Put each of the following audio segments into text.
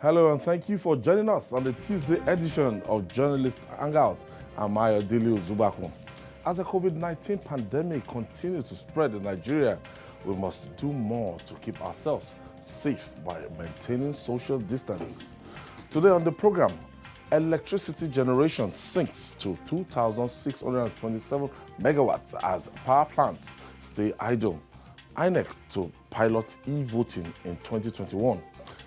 Hello and thank you for joining us on the Tuesday edition of Journalists Hangout. I'm Ayodele Ozugbakun. As the COVID-19 pandemic continues to spread in Nigeria, we must do more to keep ourselves safe by maintaining social distance. Today on the program, electricity generation sinks to 2,627 megawatts as power plants stay idle. INEC to pilot e-voting in 2021.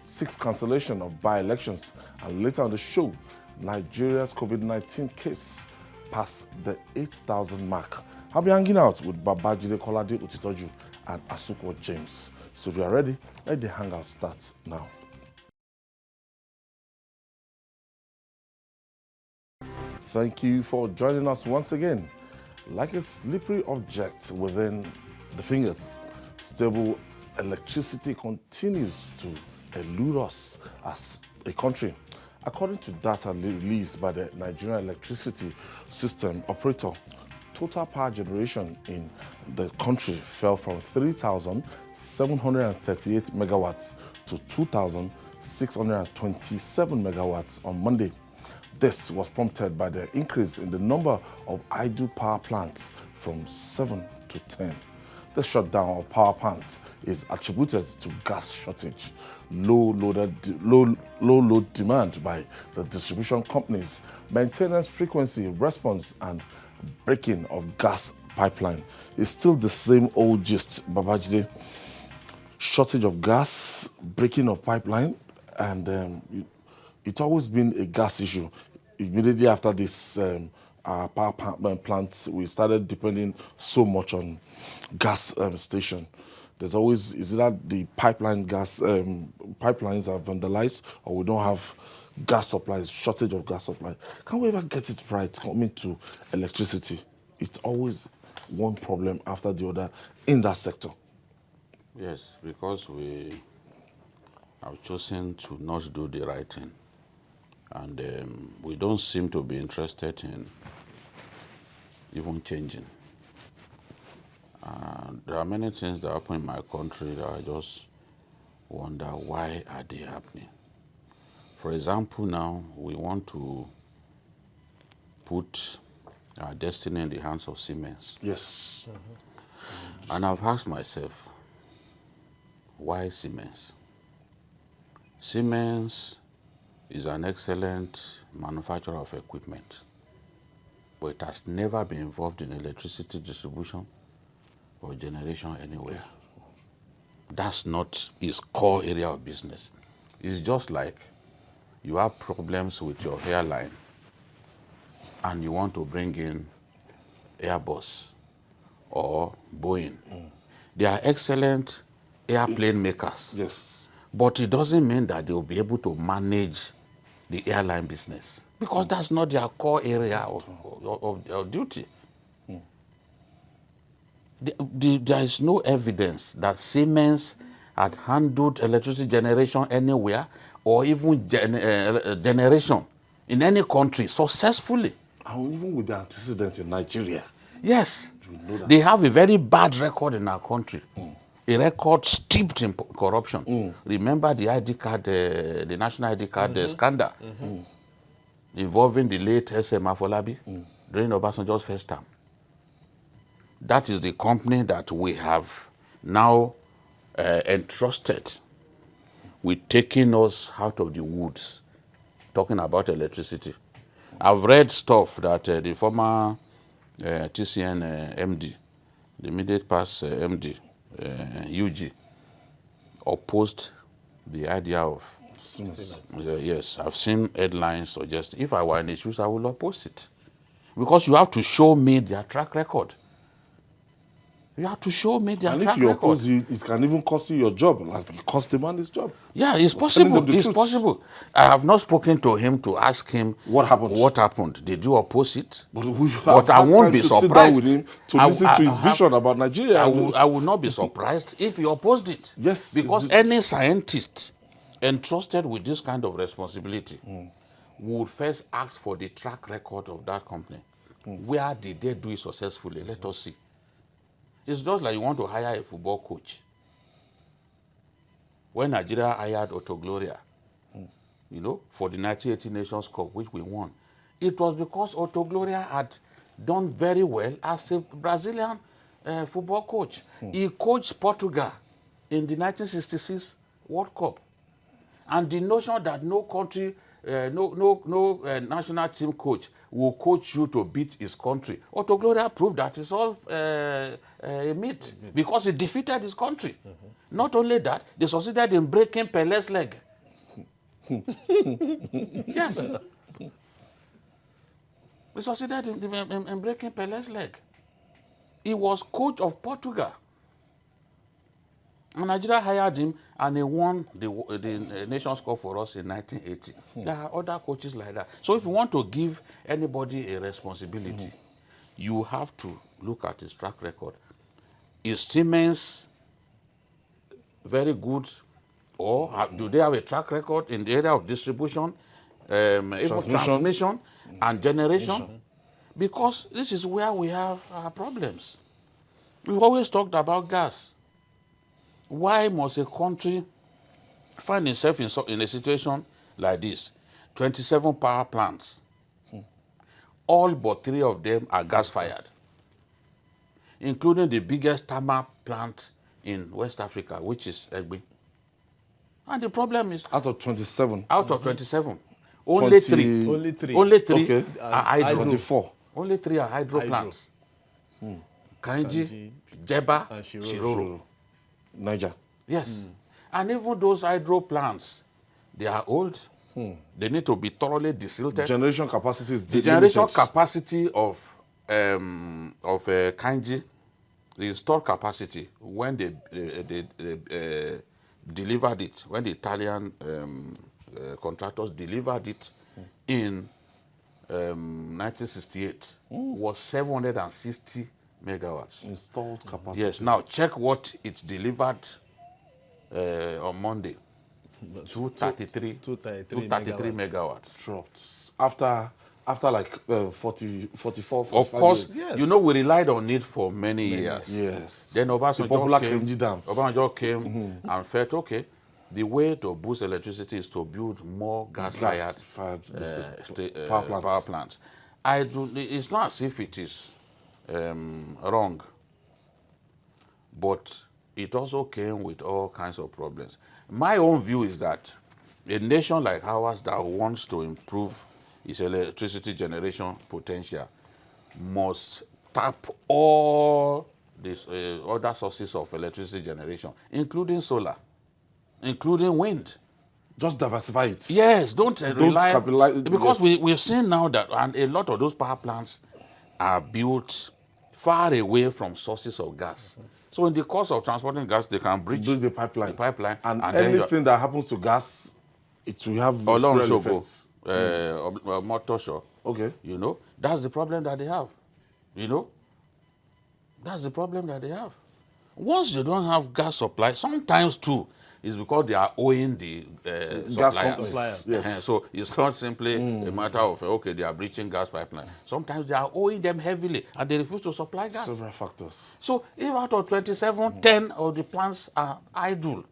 6 cancellation of by-elections, and later on the show, Nigeria's COVID-19 case passed the 8,000 mark. I'll be hanging out with Babajide Kolade Utitoju and Asuko James. So if you are ready, let the hangout start now. Thank you for joining us once again. Like a slippery object within the fingers, stable electricity continues to elude us as a country. According to data released by the Nigerian Electricity System Operator, total power generation in the country fell from 3,738 megawatts to 2,627 megawatts on Monday. This was prompted by the increase in the number of idle power plants from 7 to 10. The shutdown of power plants is attributed to gas shortage, low load demand by the distribution companies, maintenance frequency response, and breaking of gas pipeline. It's still the same old gist, Babajide. Shortage of gas, breaking of pipeline, and it's always been a gas issue. Immediately after this power plants, we started depending so much on gas station. There's always, is it that the pipeline gas pipelines are vandalized, or we don't have gas supplies, shortage of gas supply? Can we ever get it right coming to electricity? It's always one problem after the other in that sector. Yes, because we have chosen to not do the right thing. And we don't seem to be interested in even changing. There are many things that happen in my country that I just wonder, why are they happening? For example, now we want to put our destiny in the hands of Siemens. Yes. And I've asked myself, why Siemens? Siemens is an excellent manufacturer of equipment, but it has never been involved in electricity distribution or generation anywhere. That's not its core area of business. It's just like you have problems with your airline and you want to bring in Airbus or Boeing. They are excellent airplane makers. Yes. But it doesn't mean that they will be able to manage the airline business, because that's not their core area of duty. There is no evidence that Siemens had handled electricity generation anywhere, or even generation in any country successfully. And even with the antecedent in Nigeria. Yes, they have a very bad record in our country. A record steeped in corruption. Remember the ID card, the national ID card scandal involving the late SM Afolabi during Obasanjo's first term. That is the company that we have now entrusted with taking us out of the woods, talking about electricity. I've read stuff that the former TCN MD, the immediate past MD, UG, opposed the idea of Siemens. Yes, I've seen headlines suggest if I were in the shoes, I would oppose it. Because you have to show me their track record. You have to show me their track record. And if you oppose it can even cost you your job, like it cost the man his job. Yeah, it's possible. It's possible. I have not spoken to him to ask him what happened. What happened? Did you oppose it? But I won't be surprised. Sit down with him to listen to his vision about Nigeria. I will not be surprised if he opposed it. Yes. Because any scientist entrusted with this kind of responsibility would first ask for the track record of that company. Where did they do it successfully? Let us see. It's just like you want to hire a football coach. When Nigeria hired Otto Gloria, you know, for the 1980 Nations Cup, which we won. It was because Otto Gloria had done very well as a Brazilian football coach. He coached Portugal in the 1966 World Cup. And the notion that no country, no national team coach will coach you to beat his country. Otto Gloria proved that it's all a myth because he defeated his country. Not only that, they succeeded in breaking Pele's leg. Yes. They succeeded in breaking Pele's leg. He was coach of Portugal. And Nigeria hired him, and he won the Nations Cup for us in 1980. There are other coaches like that. So if you want to give anybody a responsibility, you have to look at his track record. Is Siemens very good, or do they have a track record in the area of distribution, even transmission and generation? Because this is where we have our problems. We've always talked about gas. Why must a country find itself in a situation like this? 27 power plants. All but 3 of them are gas-fired, including the biggest thermal plant in West Africa, which is Egbe. And the problem is... Out of 27? Out of 27. Only 3. Only 3 okay. are hydro. 24. Only 3 are hydro plants. Kanji, Jeba, and Shiroro. Niger. Yes. And even those hydro plants, they are old. They need to be thoroughly desilted. Generation capacity is the generation capacity of Kanji, the installed capacity, when they delivered it, when the Italian contractors delivered it in 1968, was 760 megawatts. Installed capacity. Yes. Now check what it delivered on Monday. 233 megawatts. Dropped. After like 44, of course, years. Yes. You know, we relied on it for many years. Yes. Then Obasanjo came and felt, okay, the way to boost electricity is to build more gas-fired power plants. It's not as if it is wrong, but it also came with all kinds of problems. My own view is that a nation like ours that wants to improve its electricity generation potential must tap all these other sources of electricity generation, including solar, including wind. Just diversify it. Yes, don't rely, because we've seen now that, and a lot of those power plants are built far away from sources of gas. So in the course of transporting gas, they can breach the pipeline. And anything that happens to gas, it will have spread effects. Motor show. Okay. You know, that's the problem that they have. You know, that's the problem that they have. Once you don't have gas supply, sometimes too, it's because they are owing the suppliers. Yes. So it's not simply a matter of, okay, they are breaching gas pipeline. Sometimes they are owing them heavily and they refuse to supply gas. Several factors. So if out of 27, 10 of the plants are idle,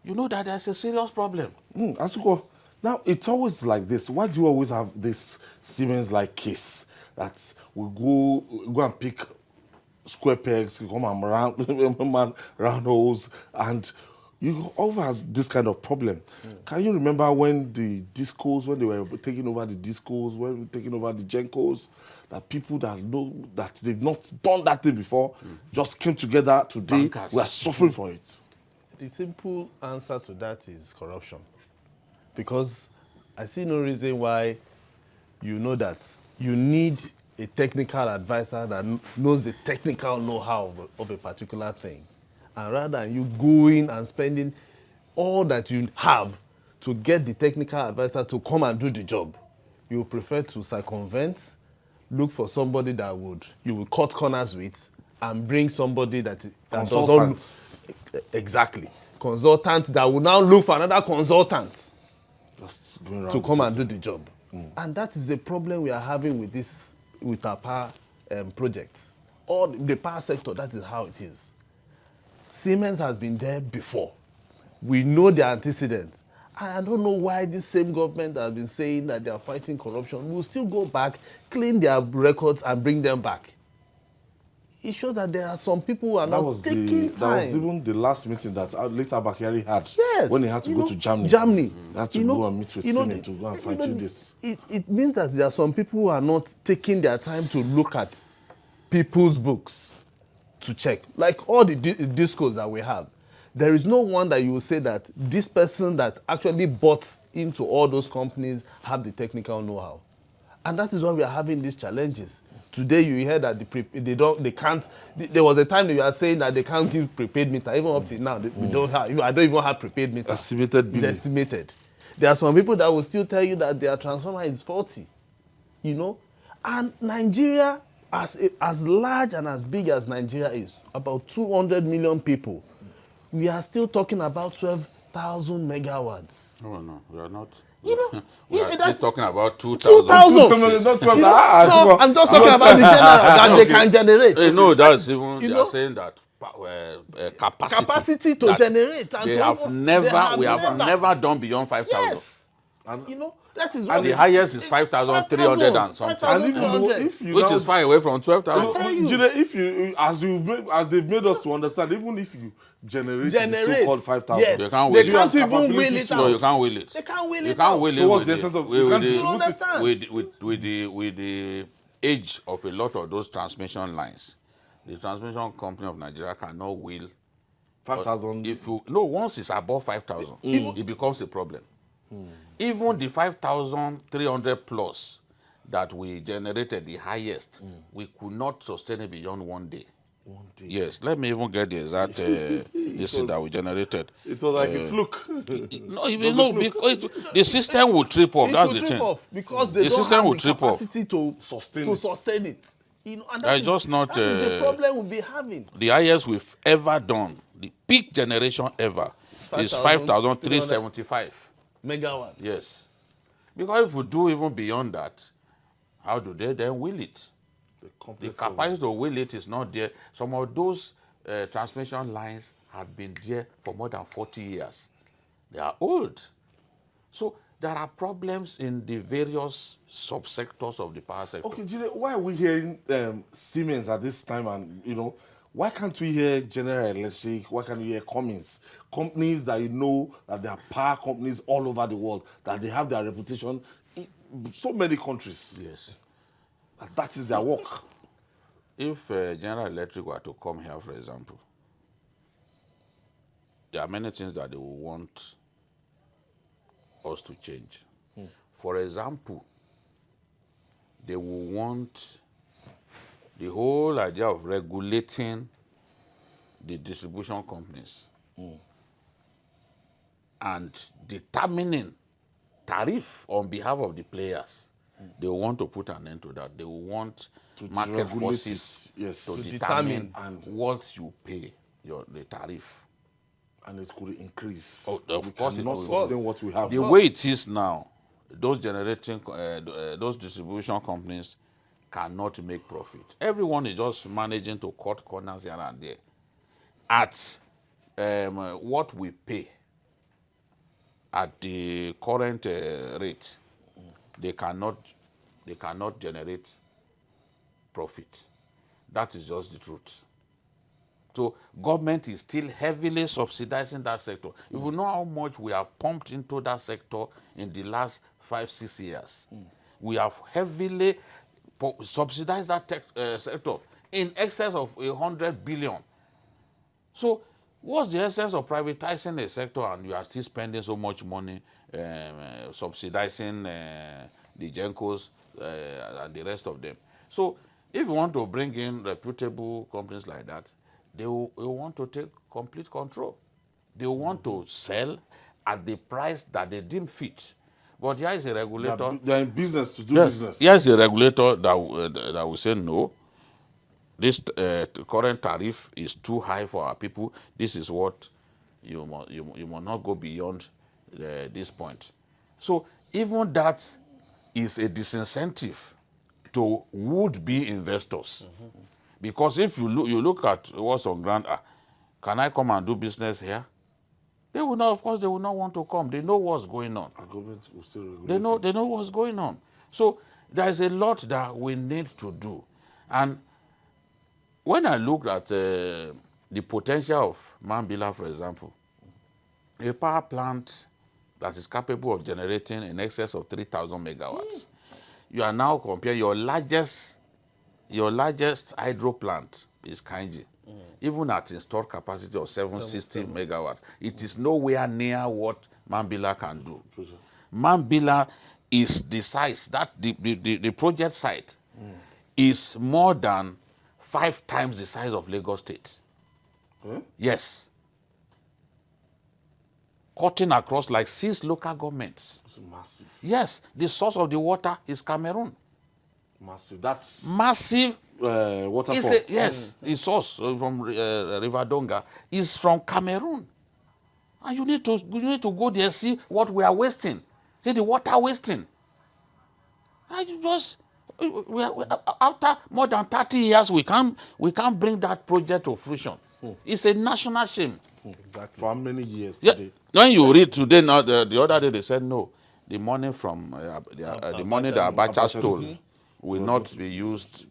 you know that there's a serious problem. Asuko, now it's always like this. Why do you always have this Siemens-like case that we go and pick square pegs, come and round holes, and you always have this kind of problem. Can you remember when the discos, when they were taking over the discos, when they were taking over the Gencos, that people that know that they've not done that thing before just came together today, Bankers. we are suffering for it? The simple answer to that is corruption. Because I see no reason why you know that you need a technical advisor that knows the technical know-how of a particular thing. And rather than you going and spending all that you have to get the technical advisor to come and do the job, you prefer to circumvent, look for somebody that you will cut corners with, and bring somebody that Consultants. Exactly. Consultants that will now look for another consultant Just going around to come and do the job. And that is the problem we are having with our power projects. Or the power sector, that is how it is. Siemens has been there before. We know the antecedent. I don't know why this same government that has been saying that they are fighting corruption will still go back, clean their records, and bring them back. It shows that there are some people who are not taking time. That was even the last meeting that later Bakari had. Yes. When he had to go to Germany. He had to go and meet with Senate to go and fine-tune this. It means that there are some people who are not taking their time to look at people's books to check. Like all the discos that we have, there is no one that you will say that this person that actually bought into all those companies have the technical know-how. And that is why we are having these challenges. Today you hear that they can't. There was a time that you are saying that they can't give prepaid meter. Even up to now, we don't have. I don't even have prepaid meter. Estimated billing. It's estimated. There are some people that will still tell you that their transformer is faulty. You know, and Nigeria, as large and as big as Nigeria is, about 200 million people, we are still talking about 12,000 megawatts. No, we are not. You know, we are still talking about 2,000. 2,000. No, I'm just talking about the general that they can generate. No, that's even, they are saying that capacity to generate. And we have never done beyond 5,000. Yes. And you know, that is and the highest is 5,300 and something. And which is far away from 12,000. As they've made us to understand, even if you generate the so-called 5,000, yes. You can't will they can't even will it out. No, you can't will it. They can't will it. You can't will it. So what's the essence of with the age of a lot of those transmission lines? The transmission company of Nigeria cannot will 5,000. Once it's above 5,000, it becomes a problem. Even the 5,300 plus that we generated, the highest, we could not sustain it beyond 1 day. 1 day. Yes, let me even get the exact this that we generated. It was like a fluke. Because the system will trip off. That's the thing. Because they don't have the capacity to sustain it. You know, and that is the problem we'll be having. The highest we've ever done, the peak generation ever, is 5,375 megawatts. Yes. Because if we do even beyond that, how do they then will it? The capacity to will it is not there. Some of those transmission lines have been there for more than 40 years. They are old. So there are problems in the various subsectors of the power sector. Okay, Jide, why are we hearing Siemens at this time? And, you know, why can't we hear General Electric? Why can't we hear Cummins? Companies that you know that they are power companies all over the world, that they have their reputation in so many countries. Yes. That is their work. If General Electric were to come here, for example, there are many things that they will want us to change. For example, they will want the whole idea of regulating the distribution companies and determining tariff on behalf of the players. They want to put an end to that. They will want market forces to determine what you pay, the tariff. And it could increase. Oh, of course it will. Sustain what we have. The way it is now, those those distribution companies cannot make profit. Everyone is just managing to cut corners here and there. At what we pay at the current rate, they cannot generate profit. That is just the truth. So government is still heavily subsidizing that sector. If you know how much we have pumped into that sector in the last 5-6 years, we have heavily subsidized that sector in excess of 100 billion. So what's the essence of privatizing a sector and you are still spending so much money subsidizing the Gencos and the rest of them? So if you want to bring in reputable companies like that, they will want to take complete control. They want to sell at the price that they deem fit. But here is a regulator. They're in business to do business. Here is a regulator that will say, no, this current tariff is too high for our people. This is what you must not go beyond this point. So even that is a disincentive to would-be investors. Because if you look at what's on ground, can I come and do business here? They will not, of course, they will not want to come. They know what's going on. Our government will still regulate They know what's going on. So there is a lot that we need to do. And when I looked at the potential of Mambila, for example, a power plant that is capable of generating in excess of 3,000 megawatts. You are now comparing your largest hydro plant is Kainji. Even at installed capacity of 760 megawatts, it is nowhere near what Mambila can do. Mambila is the size, that the project site is more than 5 times the size of Lagos State. Huh? Yes. Cutting across like 6 local governments. It's massive. Yes, the source of the water is Cameroon. Massive. That's Massive. waterfall. Yes, the source from River Donga is from Cameroon. And you need to go there, see what we are wasting. See the water wasting. And you just, after more than 30 years, we can't bring that project to fruition. It's a national shame. Exactly. For how many years? Yeah. Today? When you read today, now the other day they said no, the money from the money that Abacha stole will not be used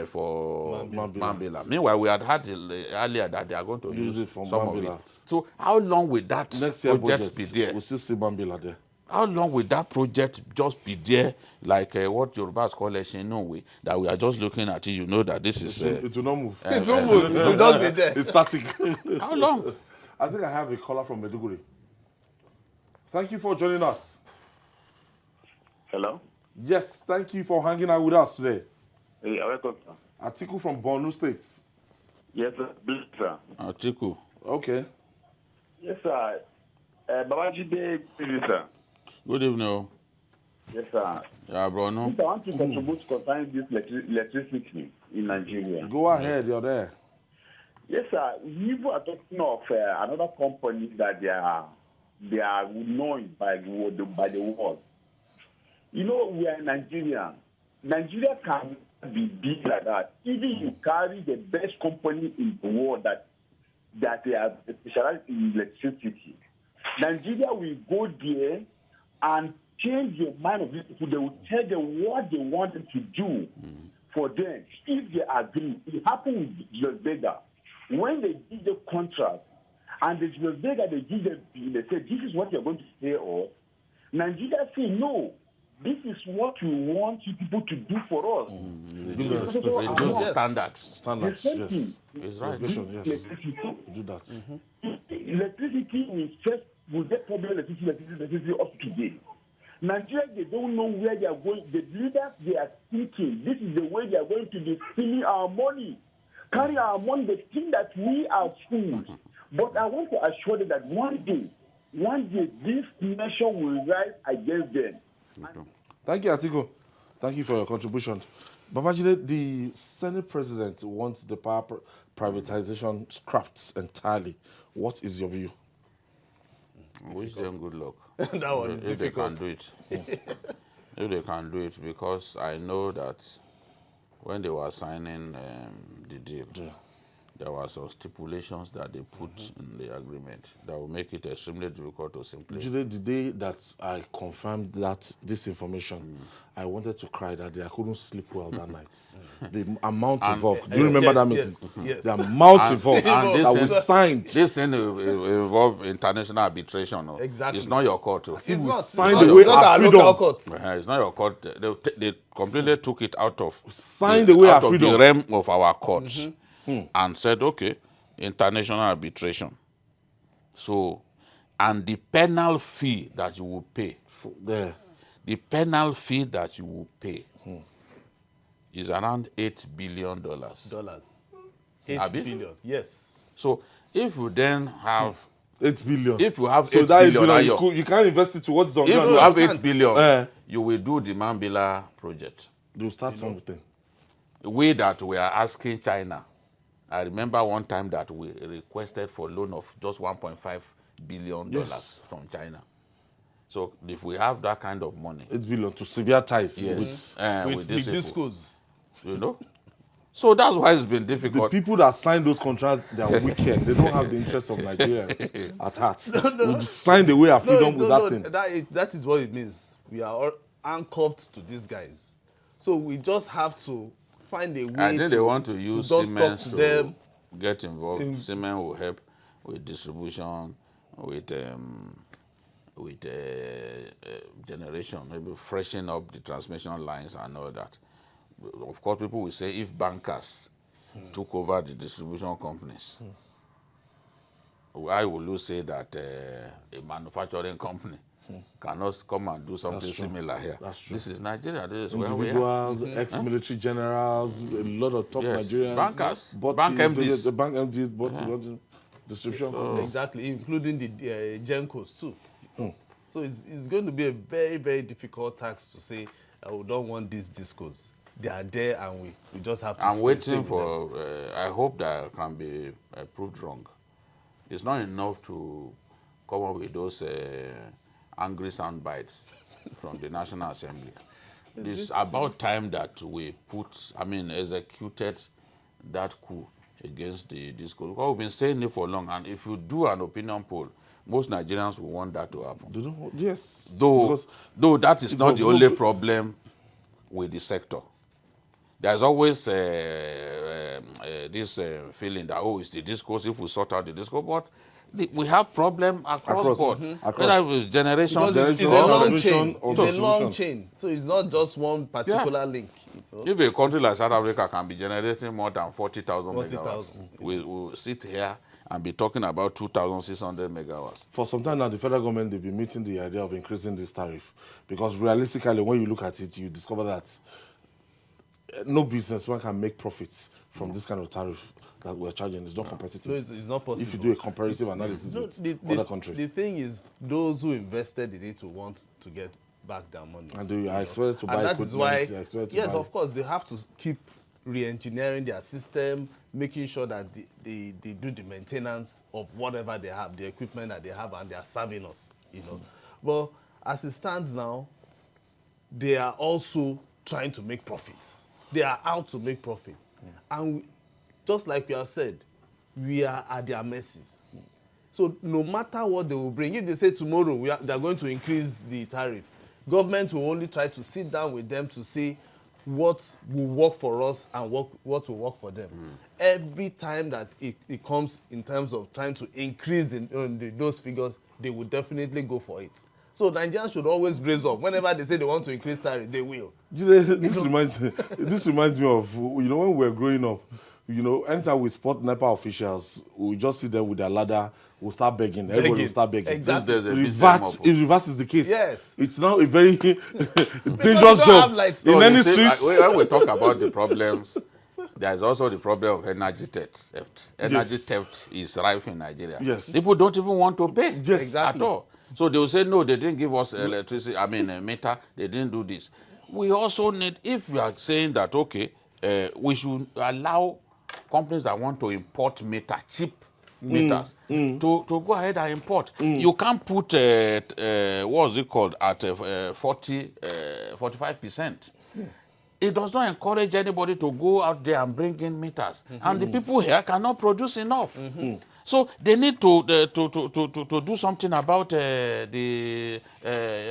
for Mambila. Meanwhile, we had heard earlier that they are going to use it for some Mambila. of it. So how long will that Next year project budget, be there? we'll still see Mambila there. How long will that project just be there, like what Yorubas call a Shenonwe, that we are just looking at it, you know that this is... it will not move. It won't move. It will just be there. It's static. How long? I think I have a caller from Maiduguri. Thank you for joining us. Hello? Yes, thank you for hanging out with us today. Hey, welcome, sir. Atiku from Borno State. Yes, sir. Please, sir. Atiku. Okay. Yes, sir. Babajide, please, sir. Good evening. Yes, sir. Yeah, bro, no? I want to contribute concerning this electricity in Nigeria. Go ahead, you're there. Yes, sir. We were talking of another company that they are known by the world. You know, we are Nigerian. Nigeria can be big like that. Even you carry the best company in the world that they are specialized in electricity. Nigeria will go there and change the mind of these people. They will tell them what they want them to do for them. If they agree, it happened with Julius Berger. When they give the contract, and the Julius Berger, they say, this is what you're going to pay us. Nigeria say, no, this is what we want you people to do for us. Reduce the standard. Standards, yes. It's right. Yes. Do that. Electricity will get problem electricity up to today. Nigeria, they don't know where they are going. The leaders, they are thinking this is the way they are going to be stealing our money. Carry our money, they think that we are fools. But I want to assure them that one day, this nation will rise against them. Thank you, Atiku. Thank you for your contribution. Babajide, the Senate President wants the power privatization scrapped entirely. What is your view? I wish them good luck. That one is if difficult. they can do it. If they can do it, because I know that when they were signing the deal, there were some stipulations that they put in the agreement that will make it extremely difficult to simply. The day that I confirmed this information, I wanted to cry that day. I couldn't sleep well that night. The amount involved. Do you remember that meeting? Yes. The amount involved And that was signed. This thing involve international arbitration. No? Exactly. It's not your court. If we not. signed It's away not our our freedom. local court. It's not your court. They completely took it out of Signed away our out of freedom. the realm of our courts and said, okay, international arbitration. So, and the penal fee that you will pay, There. the penal fee that you will pay is around $8 billion. $8 Abi? billion. Yes. So, if you then have 8 billion. If you have so 8 that 8 billion, billion you can't invest it to what's on if ground. you have 8 billion, Eh. you will do the Mambila project. They'll start something. We that we are asking China. I remember one time that we requested for a loan of just $1.5 billion Yes. from China. So if we have that kind of money, 8 billion to severe ties yes, With with these the people, schools. you know. So that's why it's been The difficult. people that sign those contracts, they are wicked. They don't have the interest of Nigeria at heart. We just signed away our freedom with that thing. That is what it means. We are all anchored to these guys. So we just have to find a way I think they want to use just Siemens talk to them. get involved. Siemens will help with distribution, with generation, maybe freshen up the transmission lines and all that. Of course, people will say if bankers took over the distribution companies, I will say that a manufacturing company cannot come and do something similar here. That's true. This is Nigeria. This is where we are. Individuals, ex-military generals, a lot of top Nigerians. Bankers, bought bank MDs. The bank MDs bought the distribution companies. Exactly, including the Gencos too. So it's going to be a very, very difficult task to say, we don't want these discos. They are there and we just have to I'm waiting for, I hope that can be proved wrong. It's not enough to come up with those angry sound bites from the National Assembly. It's about time that we executed that coup against the disco. Because we've been saying it for long, and if you do an opinion poll, most Nigerians will want that to happen. Yes. Though that is not the only problem with the sector. There's always this feeling that, it's the discourse, if we sort out the discourse, but we have problem across board. Whether it's generation, it's a long chain. It's a long chain. So it's not just one particular link. If a country like South Africa can be generating more than 40,000 megawatts, we'll sit here and be talking about 2,600 megawatts. For some time now, the federal government, they've been meeting the idea of increasing this tariff. Because realistically, when you look at it, you discover that no businessman can make profits from this kind of tariff that we're charging. It's not competitive. So it's not possible. If you do a comparative analysis with other countries. The thing is, those who invested in it will want to get back their money. And they are expected to buy equipment. That is why, yes, buy. Of course, they have to keep re-engineering their system, making sure that they do the maintenance of whatever they have, the equipment that they have, and they are serving us, But as it stands now, they are also trying to make profits. They are out to make profits. And just like we have said, we are at their mercies. So no matter what they will bring, if they say tomorrow they are going to increase the tariff, government will only try to sit down with them to see what will work for us and what will work for them. Every time that it comes in terms of trying to increase those figures, they will definitely go for it. So Nigerians should always brace up. Whenever they say they want to increase tariff, they will. This reminds me of, when we were growing up, anytime we spot NEPA officials, we just see them with their ladder, we'll start begging. Everybody will start begging. Exactly. It reverses the case. Yes. It's now a very dangerous job. In any streets. When we talk about the problems, there is also the problem of energy theft. Energy theft is rife in Nigeria. Yes. People don't even want to pay exactly. at all. So they will say, no, they didn't give us electricity, meter, they didn't do this. We also need, if we are saying that, okay, we should allow companies that want to import cheap meters, to go ahead and import. You can't put, what's it called, at 45%. It does not encourage anybody to go out there and bring in meters. And the people here cannot produce enough. So they need to do something about the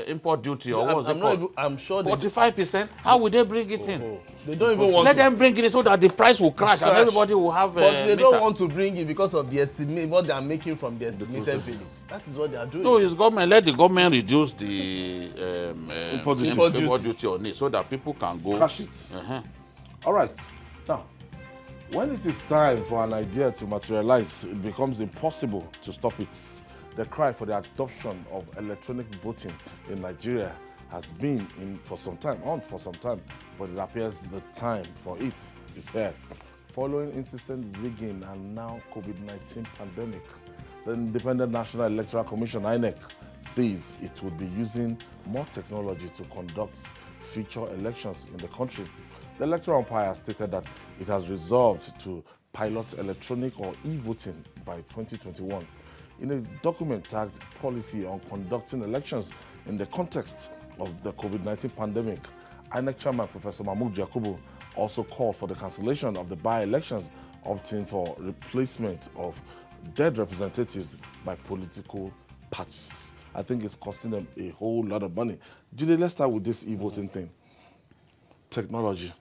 import duty, or what's it called? I'm sure 45%. How would they bring it in? They don't even want Let them bring it in so that the price will crash and everybody will have. But they don't want to bring it because of the estimate, what they are making from the estimated value. That is what they are doing. No, it's government. Let the government reduce the import duty on it so that people can go. Crash it. All right. Now, when it is time for an idea to materialize, it becomes impossible to stop it. The cry for the adoption of electronic voting in Nigeria has been for some time, but it appears the time for it is here. Following incessant rigging and now COVID-19 pandemic, the Independent National Electoral Commission, INEC, says it would be using more technology to conduct future elections in the country. The electoral umpire stated that it has resolved to pilot electronic or e-voting by 2021. In a document tagged Policy on Conducting Elections in the Context of the COVID-19 Pandemic, INEC Chairman Professor Mahmoud Yakubu also called for the cancellation of the by-elections, opting for replacement of dead representatives by political parties. I think it's costing them a whole lot of money. Julie, let's start with this e-voting thing. Technology.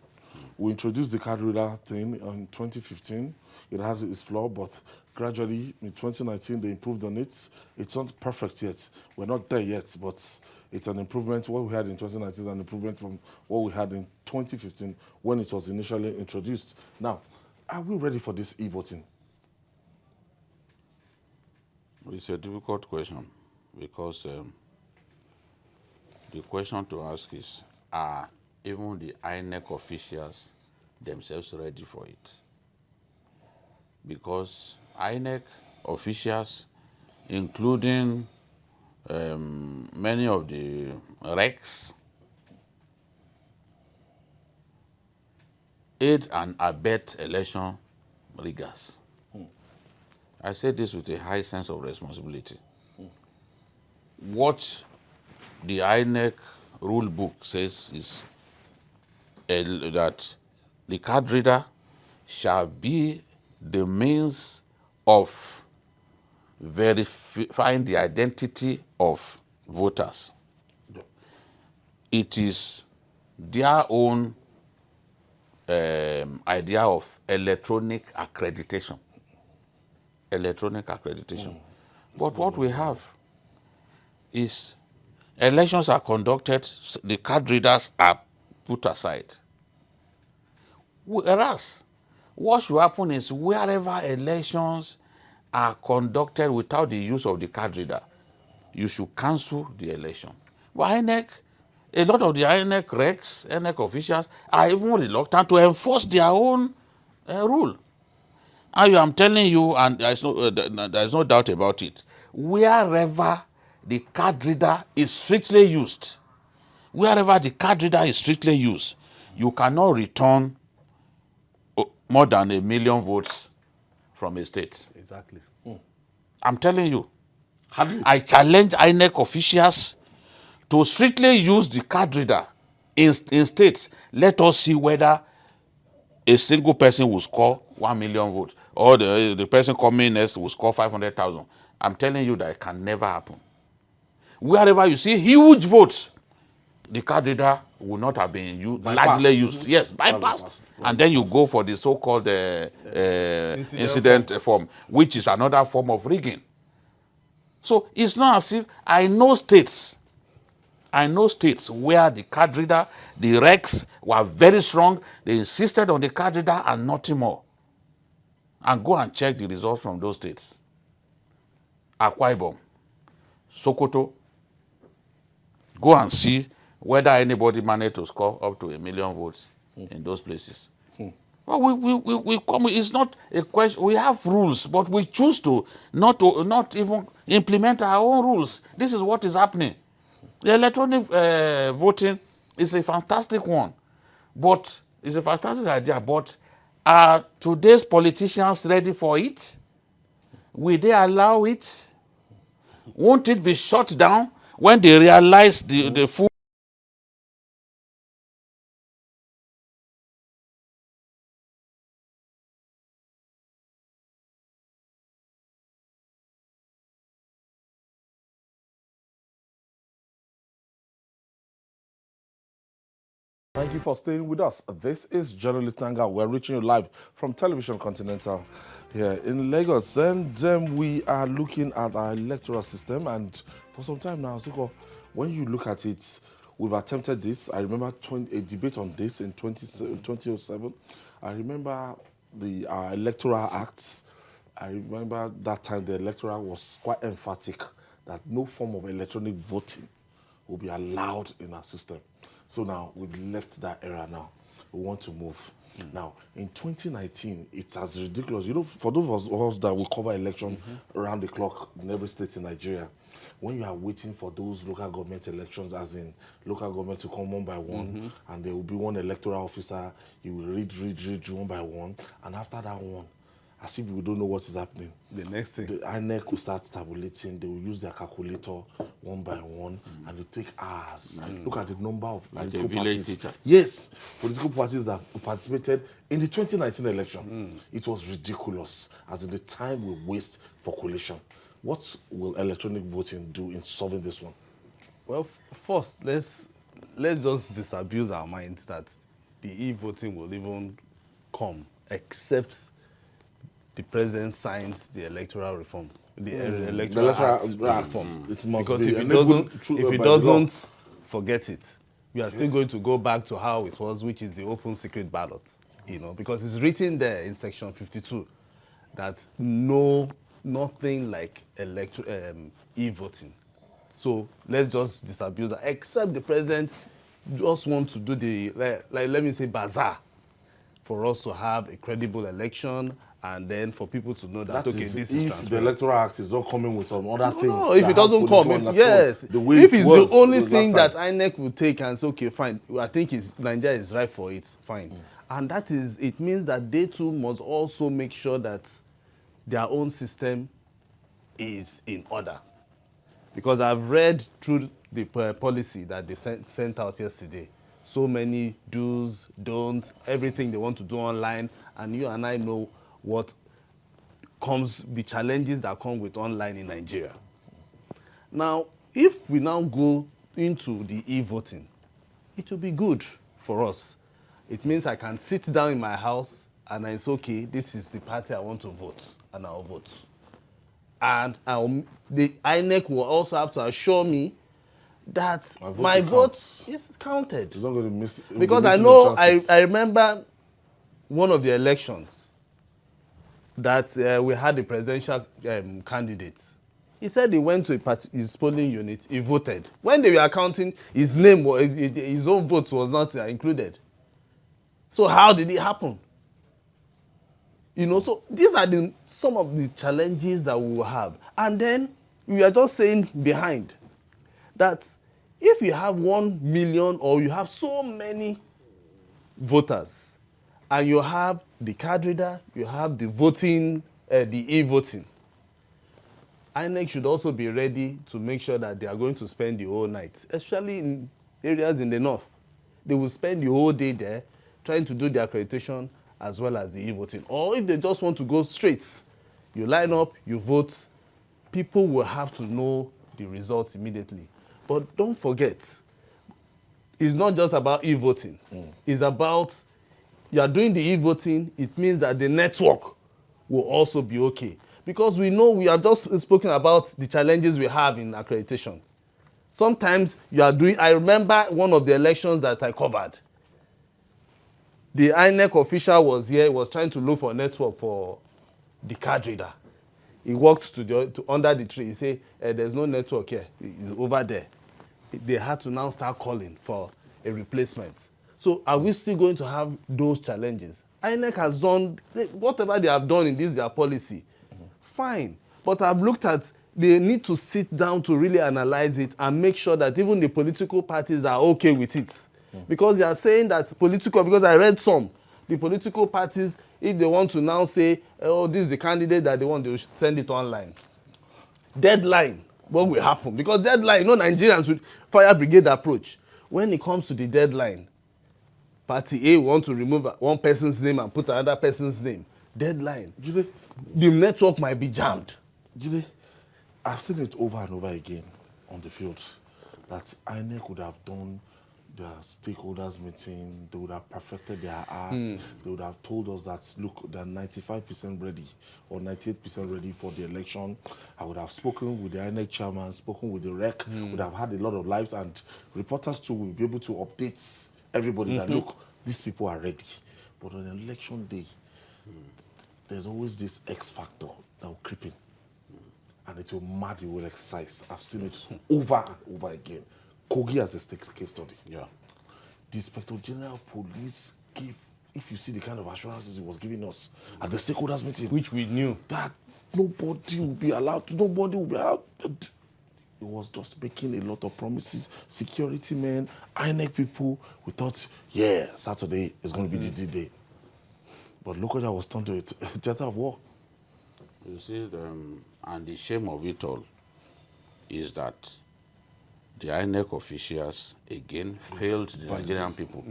We introduced the card reader thing in 2015. It had its flaw, but gradually in 2019 they improved on it. It's not perfect yet. We're not there yet, but it's an improvement. What we had in 2019 is an improvement from what we had in 2015 when it was initially introduced. Now, are we ready for this e-voting? It's a difficult question because the question to ask is, are even the INEC officials themselves ready for it? Because INEC officials, including many of the RECs, aid and abet election riggers. I say this with a high sense of responsibility. What the INEC rule book says is that the card reader shall be the means of verifying the identity of voters. It is their own idea of electronic accreditation. Electronic accreditation. But what we have is elections are conducted, the card readers are put aside. Whereas, what should happen is wherever elections are conducted without the use of the card reader, you should cancel the election. But INEC, a lot of the INEC recs, INEC officials are even reluctant to enforce their own rule. And I'm telling you, and there's no doubt about it, wherever the card reader is strictly used, you cannot return more than 1 million votes from a state. Exactly. I'm telling you. I challenge INEC officials to strictly use the card reader in states. Let us see whether a single person will score 1 million votes or the person coming next will score 500,000. I'm telling you that it can never happen. Wherever you see huge votes, the card reader will not have been largely used. Yes, bypassed. And then you go for the so-called incident form, which is another form of rigging. So it's not as if I know states where the card reader, the recs were very strong. They insisted on the card reader and nothing more. And go and check the results from those states. Akwa Ibom, Sokoto. Go and see whether anybody managed to score up to 1 million votes in those places. Well, we come. It's not a question. We have rules, but we choose to not even implement our own rules. This is what is happening. The electronic voting is a fantastic one, but it's a fantastic idea. But are today's politicians ready for it? Will they allow it? Won't it be shut down when they realize the full? Thank you for staying with us. This is Journalists Hangout. We're reaching you live from Television Continental here in Lagos. And we are looking at our electoral system. And for some time now, Zuko, when you look at it, we've attempted this. I remember a debate on this in 2007. I remember the electoral acts. I remember that time the electoral was quite emphatic that no form of electronic voting will be allowed in our system. So now we've left that era now. We want to move. Now, in 2019, it's as ridiculous. You know, for those of us that will cover election around the clock in every state in Nigeria, when you are waiting for those local government elections, as in local government to come one by one, and there will be one electoral officer, you will read one by one, and after that one, as if we don't know what is happening. The next thing. The INEC will start tabulating. They will use their calculator one by one, and it take hours. Look at the number of Like political a village parties. teacher. Yes, political parties that participated in the 2019 election. It was ridiculous, as in the time we waste for collation. What will electronic voting do in solving this one? Well, first, let's just disabuse our minds that the e-voting will even come, except the president signs the electoral reform, the electoral act reform. It must Because be if enabled he by the law. doesn't, forget it. We are still going to go back to how it was, which is the open secret ballot. You know, because it's written there in section 52 that nothing like e-voting. So let's just disabuse that, except the president just wants to do the, like let me say, bazaar, for us to have a credible election, and then for people to know that, okay, this is if transparent. the electoral act is not coming with some other things. No, if that it doesn't has come, political yes. undertone, the way If it it's was the only last thing that time. INEC will take and say, okay, fine, I think Nigeria is right for it, fine. And that is, it means that they too must also make sure that their own system is in order. Because I've read through the policy that they sent out yesterday. So many do's, don'ts, everything they want to do online, and you and I know what comes, the challenges that come with online in Nigeria. Now, if we now go into the e-voting, it will be good for us. It means I can sit down in my house and it's okay, this is the party I want to vote, and I'll vote. And the INEC will also have to assure me that my vote is counted. It's not going to miss. Because I know, I remember one of the elections that we had a presidential candidate. He said he went to his polling unit, he voted. When they were counting, his name, his own vote was not included. So how did it happen? You know, so these are some of the challenges that we will have. And then we are just saying behind that if you have 1 million or you have so many voters and you have the card reader, you have the voting, the e-voting, INEC should also be ready to make sure that they are going to spend the whole night, especially in areas in the north. They will spend the whole day there trying to do the accreditation as well as the e-voting. Or if they just want to go straight, you line up, you vote, people will have to know the results immediately. But don't forget, it's not just about e-voting. It's about, you are doing the e-voting, it means that the network will also be okay. Because we know, we have just spoken about the challenges we have in accreditation. Sometimes you are doing, I remember one of the elections that I covered. The INEC official was here, was trying to look for a network for the card reader. He walked to under the tree. He said, there's no network here. It's over there. They had to now start calling for a replacement. So are we still going to have those challenges? INEC has done whatever they have done in this, their policy. Fine. But I've looked at, they need to sit down to really analyze it and make sure that even the political parties are okay with it. Because they are saying that because I read the political parties, if they want to now say, oh, this is the candidate that they want, they will send it online. Deadline, what will happen? Because deadline, you know, Nigerians with fire brigade approach. When it comes to the deadline, party A want to remove one person's name and put another person's name. Deadline. The network might be jammed. I've seen it over and over again on the field that INEC would have done their stakeholders meeting, they would have perfected their art, they would have told us that, look, they're 95% ready or 98% ready for the election. I would have spoken with the INEC chairman, spoken with the REC, would have had a lot of lives, and reporters too will be able to update everybody that, look, these people are ready. But on election day, there's always this X factor that will creep in. And it will mad the whole exercise. I've seen it over and over again. Kogi as a case study. Yeah. The Inspector General Police gave, if you see the kind of assurances he was giving us at the stakeholders meeting, which we knew, that nobody will be allowed. It was just making a lot of promises. Security men, INEC people, we thought, yeah, Saturday is going to be the day. But look what I was turned to a theater of war. You see, and the shame of it all is that the INEC officials again failed the Nigerian people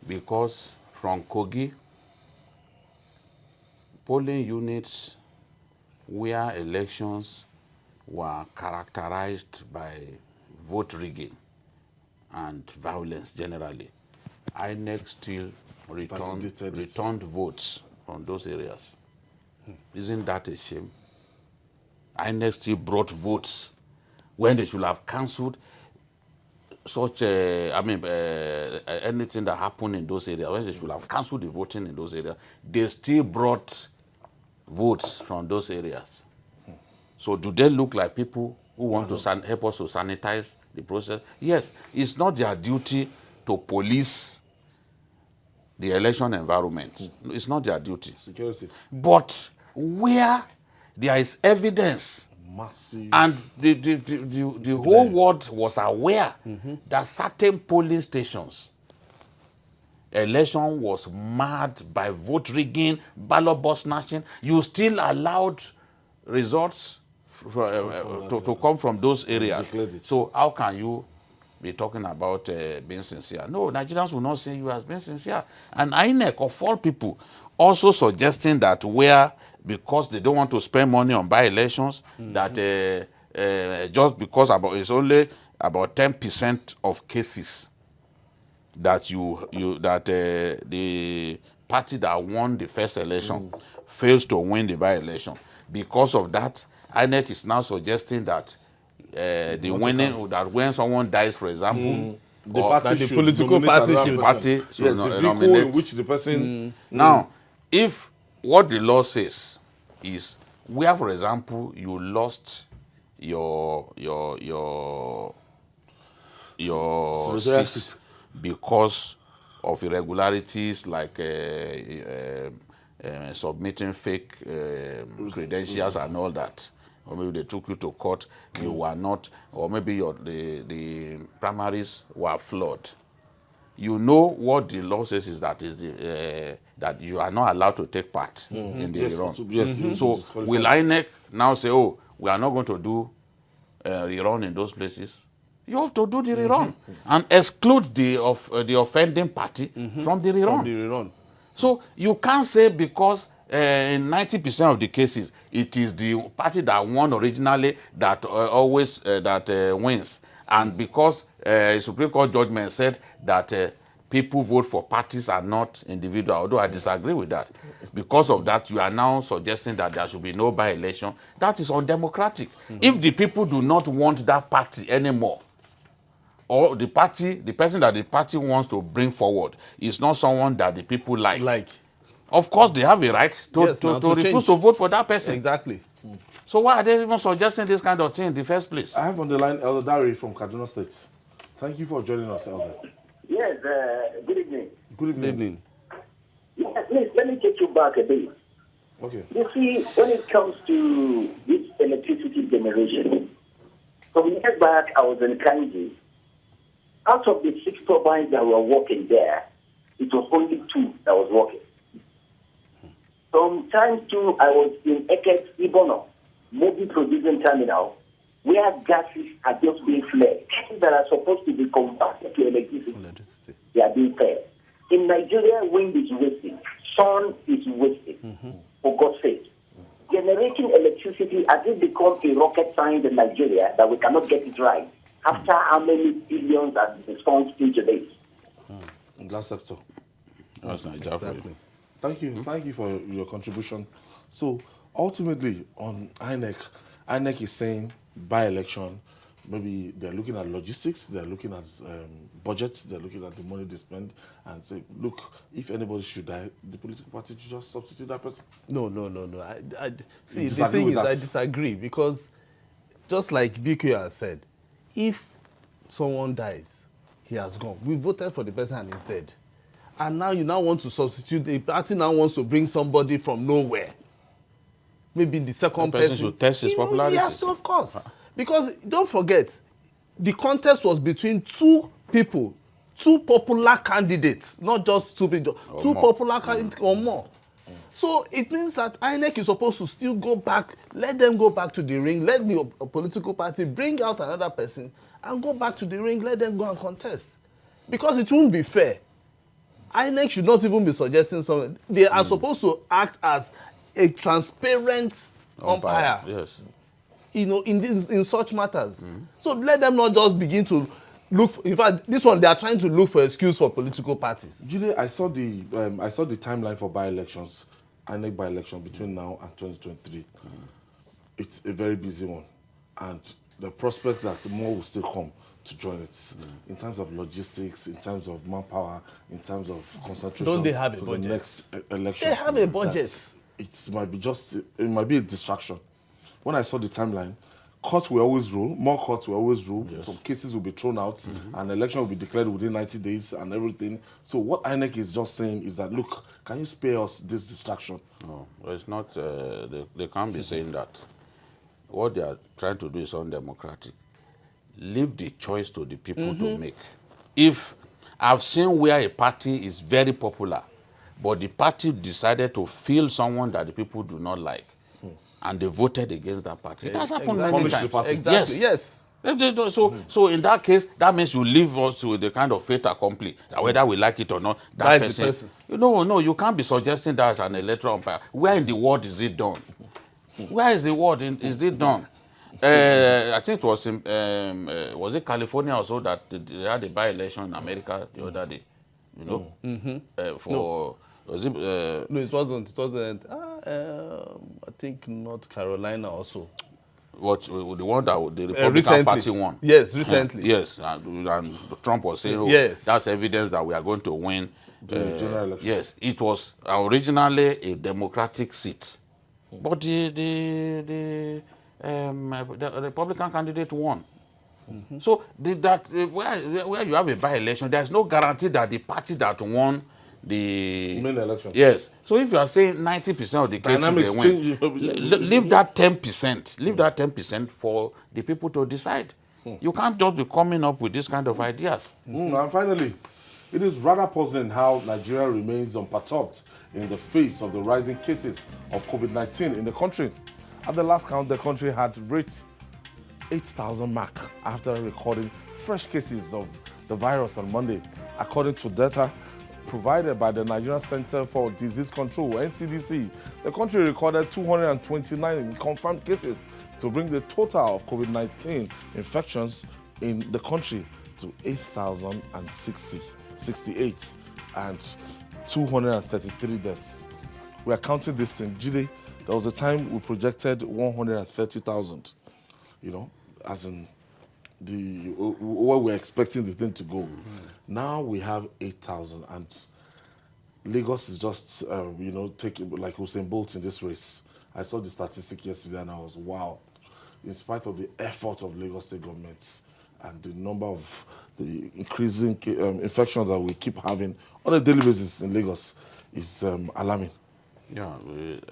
because from Kogi, polling units where elections were characterized by vote rigging and violence generally, INEC still returned votes from those areas. Isn't that a shame? INEC still brought votes when they should have cancelled such anything that happened in those areas, when they should have cancelled the voting in those areas, they still brought votes from those areas. So do they look like people who want to help us to sanitize the process? Yes, it's not their duty to police the election environment. It's not their duty. Security. But where there is evidence, Massive. and the whole world was aware that certain polling stations, election was marred by vote rigging, ballot box snatching, you still allowed results to come from those areas. So how can you be talking about being sincere? No, Nigerians will not see you as being sincere. And INEC, of all people, also suggesting that where, because they don't want to spend money on by-elections, that just because it's only about 10% of cases that the party that won the first election fails to win the by-election. Because of that, INEC is now suggesting that when someone dies, for example, the political party should nominate in which the person. Now, if what the law says is where, for example, you lost your seat because of irregularities like submitting fake credentials and all that, or maybe they took you to court, you were not, or maybe the primaries were flawed. You know what the law says is that that you are not allowed to take part in the rerun. So will INEC now say, oh, we are not going to do rerun in those places? You have to do the rerun and exclude the offending party from the rerun. So you can't say because in 90% of the cases, it is the party that won originally that always wins. And because Supreme Court judgment said that people vote for parties and not individual, although I disagree with that. Because of that, you are now suggesting that there should be no by-election. That is undemocratic. If the people do not want that party anymore, or the person that the party wants to bring forward is not someone that the people like. Of course, they have a right to refuse to vote for that person. Exactly. So why are they even suggesting this kind of thing in the first place? I have on the line Elder Dari from Kaduna State. Thank you for joining us, Elder. Yes, good evening. Good evening. Yes, please, let me take you back a bit. Okay. You see, when it comes to this electricity generation, some years back I was in Kanji. Out of the 6 turbines that were working there, it was only 2 that was working. Sometimes too, I was in Eket Ibono, mobile producing terminal, where gases are just being flared. Gases that are supposed to be converted to electricity. They are being flared. In Nigeria, wind is wasting. Sun is wasting. For God's sake. Generating electricity, has it become a rocket science in Nigeria that we cannot get it right? After how many billions have been spent into this? In that sector. That's not exactly. Thank you. Thank you for your contribution. So ultimately on INEC is saying by-election, maybe they're looking at logistics, they're looking at budgets, they're looking at the money they spend and say, look, if anybody should die, the political party should just substitute that person. No. See, the thing is, I disagree because just like BQ has said, if someone dies, he has gone. We voted for the person and he's dead. And now you now want to substitute, the party now wants to bring somebody from nowhere. Maybe the second person should test his popularity. Yes, of course. Because don't forget, the contest was between 2 people, 2 popular candidates, not just 2 people, 2 popular candidates or more. So it means that INEC is supposed to still go back, let them go back to the ring, let the political party bring out another person and go back to the ring, let them go and contest. Because it won't be fair. INEC should not even be suggesting something. They are supposed to act as a transparent umpire. Yes. You know, in such matters. So let them not just begin to look for, in fact, this one, they are trying to look for excuse for political parties. Julie, I saw the timeline for by-elections, INEC by-election between now and 2023. It's a very busy one, and the prospect that more will still come to join it in terms of logistics, in terms of manpower, in terms of concentration. Don't they have a for budget? The next election. They have a budget. It might be a distraction. When I saw the timeline, courts will always rule, more courts will always rule, some cases will be thrown out, and election will be declared within 90 days and everything. So what INEC is just saying is that, look, can you spare us this distraction? No, it's not, they can't be saying that. What they are trying to do is undemocratic. Leave the choice to the people to make. If I've seen where a party is very popular, but the party decided to fill someone that the people do not like, and they voted against that party. It has happened many times. Exactly. Yes. So in that case, that means you leave us to the kind of fait accompli, that whether we like it or not, that person. No, you can't be suggesting that as an electoral umpire. Where in the world is it done? Where is the world is it done? I think it was was it California also that they had a by-election in America the other day? You know, for. Was it, no, it wasn't. It wasn't. I think North Carolina also. What the one that the Republican Party won? Yes, recently. Yes, and Trump was saying, yes, that's evidence that we are going to win the general election. Yes, it was originally a Democratic seat, but the Republican candidate won. So where you have a by-election, there's no guarantee that the party that won the main election. Yes. So if you are saying 90% of the cases Dynamics they win, leave that 10%. Leave that 10% for the people to decide. You can't just be coming up with this kind of ideas. And finally, it is rather puzzling how Nigeria remains unperturbed in the face of the rising cases of COVID-19 in the country. At the last count, the country had reached 8,000 mark after recording fresh cases of the virus on Monday, according to data provided by the Nigerian Center for Disease Control, NCDC. The country recorded 229 confirmed cases to bring the total of COVID-19 infections in the country to 8,068 and 233 deaths. We are counting this thing. Jide, there was a time we projected 130,000, you know, as in where we're expecting the thing to go. Now we have 8,000, and Lagos is just, you know, taking like Usain Bolt in this race. I saw the statistic yesterday and I was, wow. In spite of the effort of Lagos state governments and the number of the increasing infections that we keep having on a daily basis in Lagos is alarming. Yeah,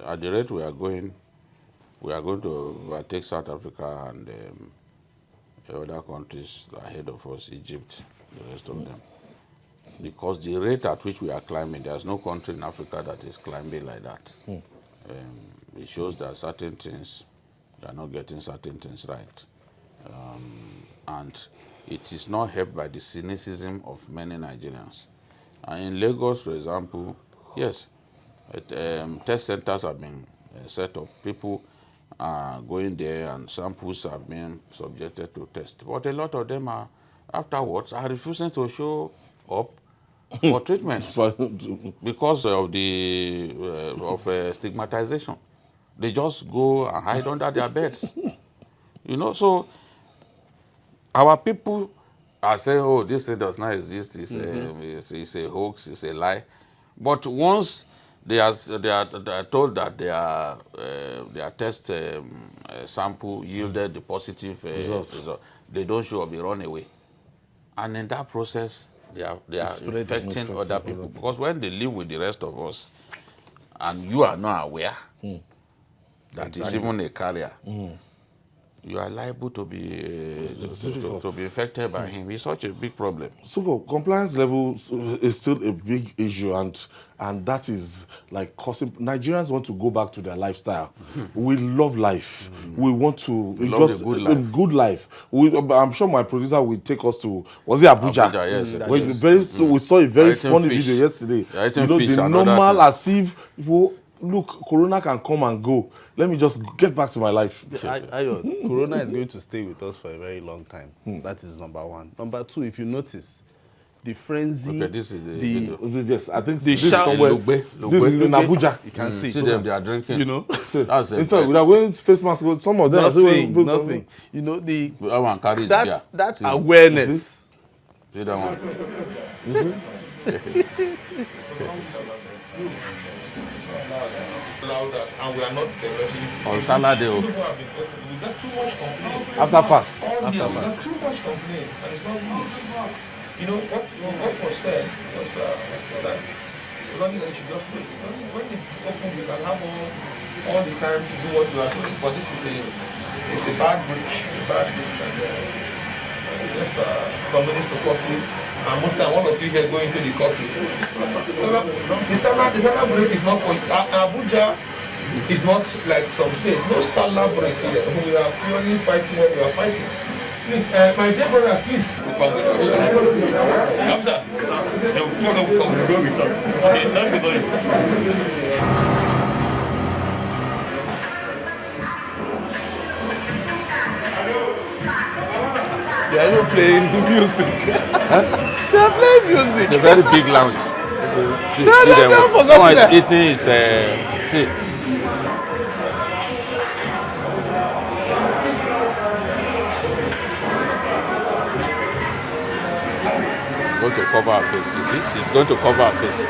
at the rate we are going to overtake South Africa and other countries ahead of us, Egypt, the rest of them. Because the rate at which we are climbing, there's no country in Africa that is climbing like that. It shows that certain things, they are not getting certain things right. And it is not helped by the cynicism of many Nigerians. And in Lagos, for example, yes, test centers have been set up. People are going there and samples are being subjected to test. But a lot of them are, afterwards, are refusing to show up for treatment because of the stigmatization. They just go and hide under their beds. You know, so our people are saying, oh, this thing does not exist, it's a hoax, it's a lie. But once they are told that their test sample yielded the positive result, they don't show up, they run away. And in that process, they are infecting other people. Because when they live with the rest of us, and you are not aware that it's even a carrier, you are liable to be to be affected by him. It's such a big problem. So compliance level is still a big issue, and that is like causing Nigerians want to go back to their lifestyle. We love life. We want to love a good life. I'm sure my producer will take us to, was it Abuja? Yes. We saw a very funny video yesterday. The normal as if look, Corona can come and go. Let me just get back to my life. Corona is going to stay with us for a very long time. That is number one. Number two, if you notice, the frenzy. Okay, this is the yes, I think the this is somewhere. This is in Abuja. You can see them. They are drinking. You know, that's it. Without wearing face masks, some of them nothing. You know that one carries that awareness. See that one. You see? And we are not on Saturday. We got too much complaint. After fast. We got too much complaint, and it's not good. You know what was said was that running should just wait. When it's open, we can have all the time to do what we are doing. But this is a bad breach, and just somebody's to coffee. And most time, all of you here going to the coffee. The summer break is not for Abuja. It's not like some states. No Salah break here. We are purely fighting what we are fighting. Please, my dear brother, please. Hamza, the photo will come. Okay, thank you very much. They are even playing music. They are playing music. It's a very big lounge. See them. One is eating. See. Going to cover her face. You see, she's going to cover her face.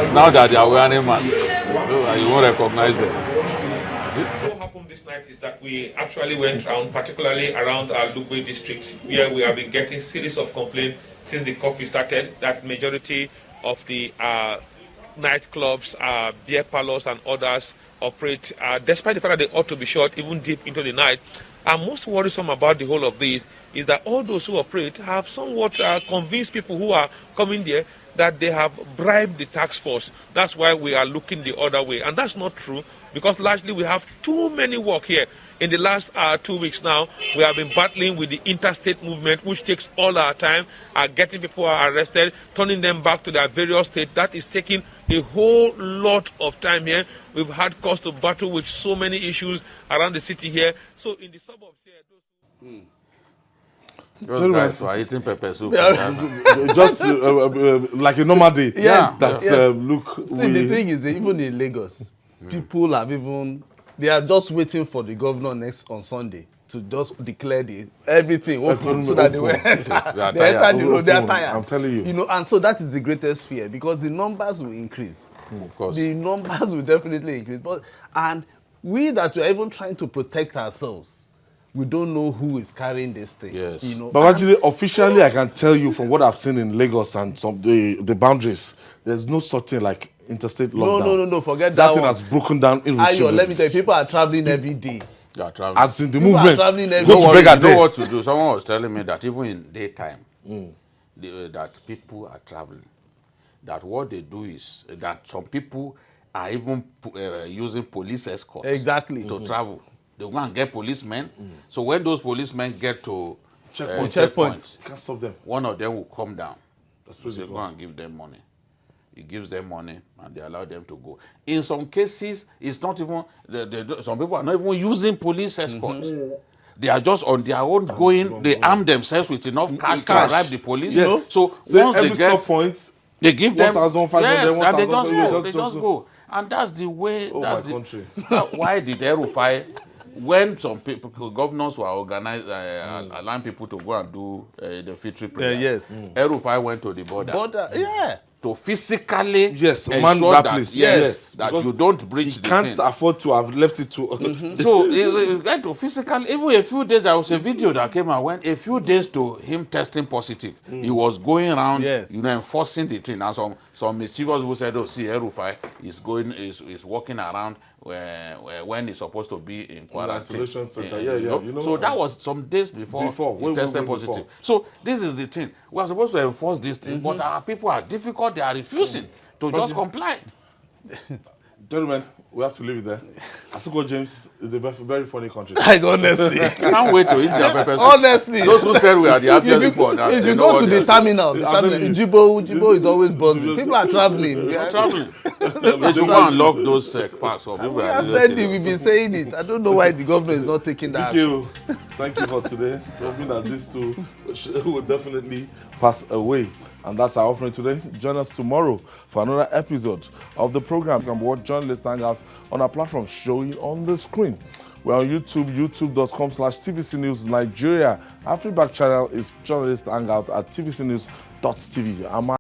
It's now that they are wearing masks. You won't recognize them. You see? What happened this night is that we actually went around, particularly around our Lugbe district, where we have been getting series of complaints since the coffee started, that majority of the nightclubs, beer parlors and others operate, despite the fact that they ought to be shut even deep into the night. And most worrisome about the whole of this is that all those who operate have somewhat convinced people who are coming there that they have bribed the tax force. That's why we are looking the other way. And that's not true, because largely we have too many work here. In the last 2 weeks now, we have been battling with the interstate movement, which takes all our time, getting people arrested, turning them back to their various states. That is taking a whole lot of time here. We've had cause to battle with so many issues around the city here. So in the suburbs here, those guys who are eating pepper soup. Just like a normal day. Yes, look. See, the thing is, even in Lagos, people have they are just waiting for the governor on Sunday to just declare everything open so that they enter the road. They are tired. I'm telling you. You know, and so that is the greatest fear, because the numbers will increase. Of course. The numbers will definitely increase. And we that we are even trying to protect ourselves, we don't know who is carrying this thing. Yes. You know? But actually, officially, I can tell you from what I've seen in Lagos and the boundaries, there's no such thing like interstate lockdown. No, forget that thing one. has broken down irretrievably. Let me tell you, people are traveling every day. They are traveling. As in the People are movement, traveling every go to day. beg a You know day. what to do. Someone was telling me that even in daytime, that people are traveling. That what they do is that some people are even using police escorts to travel. They go and get policemen. So when those policemen get to checkpoints, Can't stop them. one of them will come down. That's So pretty they cool. go and give them money. He gives them money and they allow them to go. In some cases, it's not even, some people are not even using police escorts. They are just on their own going, they arm themselves with enough cash to arrive the police. Yes. So once every they get, stop point, they give them 1,500, yes, and they 1,000, just go. They just go. And that's the way, that's my country. why did Erufai, when some people, governors were organized, allowing people to go and do the fitri prayer. Yes. Erufai went to the border. To physically ensure that, that you don't breach the can't thing. afford to have left it to. So he went to physically, even a few days, there was a video that came out when a few days to him testing positive, he was going around, enforcing the thing. And some mischievous people said, oh, see, El-Rufai is walking around when he's supposed to be in quarantine. Isolation center. You know, so that was some days before he tested positive. So this is the thing. We are supposed to enforce this thing, but our people are difficult. They are refusing to just comply. Gentlemen, we have to leave it there. Asuko James is a very funny country. Like, honestly. I can't wait to eat their pepper soup. Honestly. Those who said we are the happiest people. If you go to the terminal, Ujibo is always buzzing. People are traveling. They are traveling. They should go and lock those parks. We've been saying it. I don't know why the government is not taking that. Thank you for today. Hoping that these two will definitely pass away. And that's our offering today. Join us tomorrow for another episode of the program. You can watch Journalists Hangout on our platform showing on the screen. We're on YouTube, youtube.com/TVC News Nigeria. Our feedback channel is Journalists Hangout at tvcnews.tv.